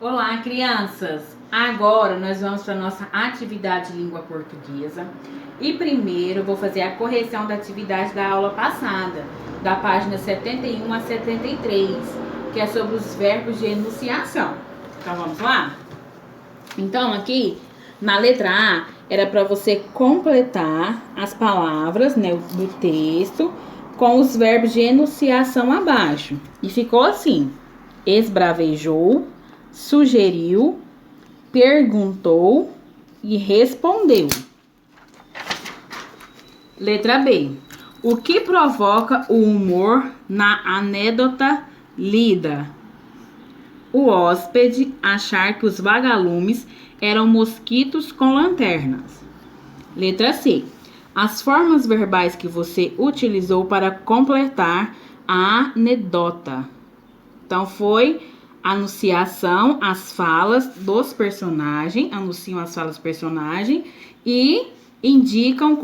Olá, crianças! Agora nós vamos para a nossa atividade de língua portuguesa. E primeiro eu vou fazer a correção da atividade da aula passada, da página 71 a 73, que é sobre os verbos de enunciação. Então vamos lá? Então aqui, na letra A, era para você completar as palavras, né, do texto com os verbos de enunciação abaixo. E ficou assim: esbravejou, sugeriu, perguntou e respondeu. Letra B. O que provoca o humor na anedota lida? O hóspede achar que os vagalumes eram mosquitos com lanternas. Letra C. As formas verbais que você utilizou para completar a anedota. Então foi anunciação, as falas dos personagens, anunciam as falas do personagem e indicam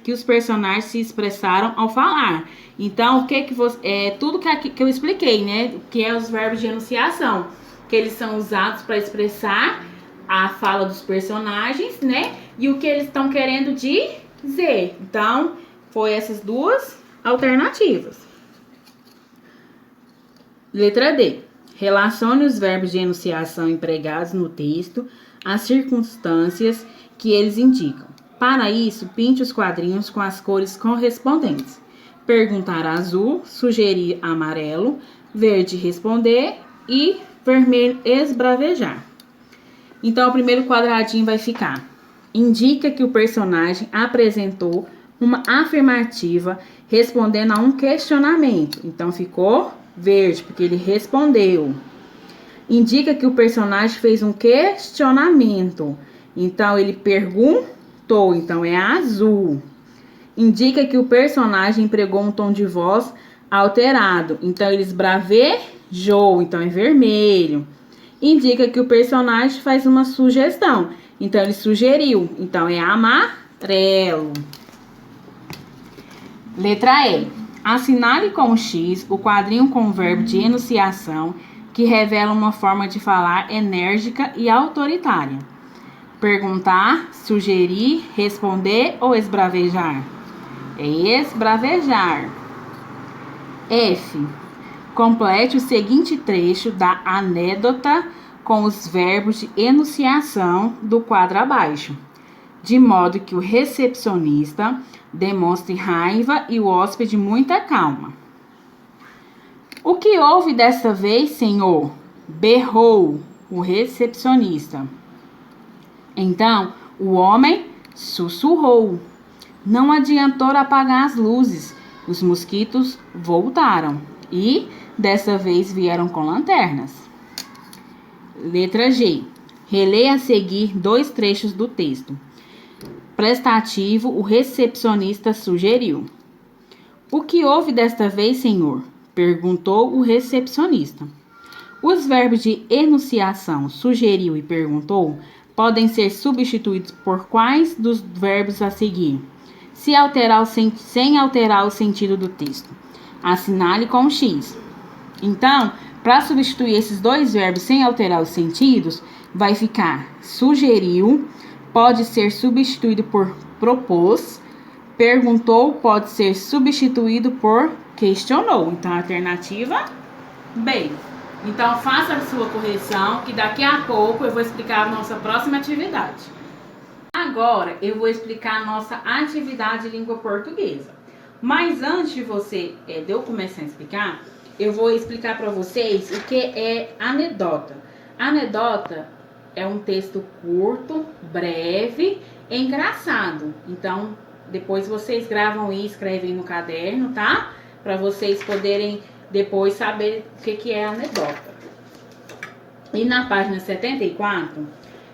que os personagens se expressaram ao falar. Então, o que você, tudo que eu expliquei, né? Que é os verbos de enunciação, que eles são usados para expressar a fala dos personagens, né? E o que eles estão querendo dizer. Então, foi essas duas alternativas. Letra D. Relacione os verbos de enunciação empregados no texto às circunstâncias que eles indicam. Para isso, pinte os quadrinhos com as cores correspondentes. Perguntar azul, sugerir amarelo, verde responder e vermelho esbravejar. Então, o primeiro quadradinho vai ficar: indica que o personagem apresentou uma afirmativa respondendo a um questionamento. Então, ficou verde, porque ele respondeu. Indica que o personagem fez um questionamento. Então, ele perguntou. Então, é azul. Indica que o personagem empregou um tom de voz alterado. Então, ele esbravejou. Então, é vermelho. Indica que o personagem faz uma sugestão. Então, ele sugeriu. Então, é amarelo. Letra E. Assinale com X o quadrinho com o verbo de enunciação que revela uma forma de falar enérgica e autoritária. Perguntar, sugerir, responder ou esbravejar? É esbravejar. F. Complete o seguinte trecho da anedota com os verbos de enunciação do quadro abaixo, de modo que o recepcionista demonstre raiva e o hóspede muita calma. O que houve desta vez, senhor? Berrou o recepcionista. Então, o homem sussurrou. Não adiantou apagar as luzes. Os mosquitos voltaram e, dessa vez, vieram com lanternas. Letra G. Releia a seguir dois trechos do texto. Prestativo, o recepcionista sugeriu. O que houve desta vez, senhor? Perguntou o recepcionista. Os verbos de enunciação sugeriu e perguntou podem ser substituídos por quais dos verbos a seguir? Sem alterar o sentido do texto. Assinale com X. Então, para substituir esses dois verbos sem alterar os sentidos, vai ficar sugeriu, pode ser substituído por propôs, perguntou, pode ser substituído por questionou. Então, a alternativa B. Então, faça a sua correção, que daqui a pouco eu vou explicar a nossa próxima atividade. Agora, eu vou explicar a nossa atividade de língua portuguesa. Mas antes de eu começar a explicar, eu vou explicar para vocês o que é anedota. Anedota é um texto curto, breve, engraçado. Então, depois vocês gravam e escrevem no caderno, tá? Para vocês poderem depois saber o que é anedota. E na página 74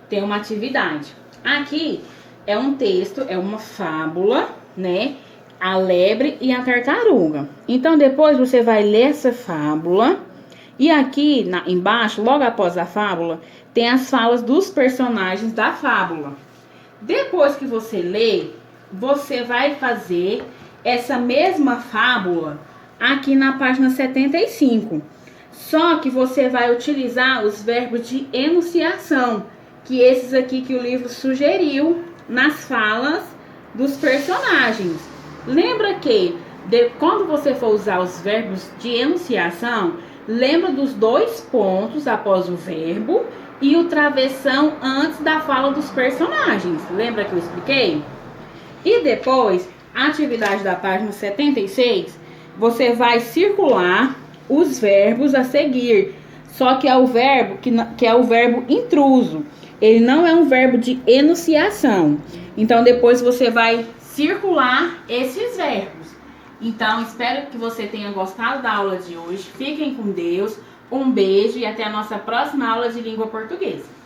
tem uma atividade. Aqui é um texto, é uma fábula, né? A lebre e a tartaruga. Então, depois você vai ler essa fábula. E aqui embaixo, logo após a fábula, tem as falas dos personagens da fábula. Depois que você lê, você vai fazer essa mesma fábula aqui na página 75. Só que você vai utilizar os verbos de enunciação, que esses aqui que o livro sugeriu nas falas dos personagens. Lembra que quando você for usar os verbos de enunciação, lembra dos 2 pontos após o verbo e o travessão antes da fala dos personagens. Lembra que eu expliquei? E depois, a atividade da página 76, você vai circular os verbos a seguir. Só que é o verbo que é o verbo intruso. Ele não é um verbo de enunciação. Então, depois você vai circular esses verbos. Então, espero que você tenha gostado da aula de hoje. Fiquem com Deus. Um beijo e até a nossa próxima aula de língua portuguesa.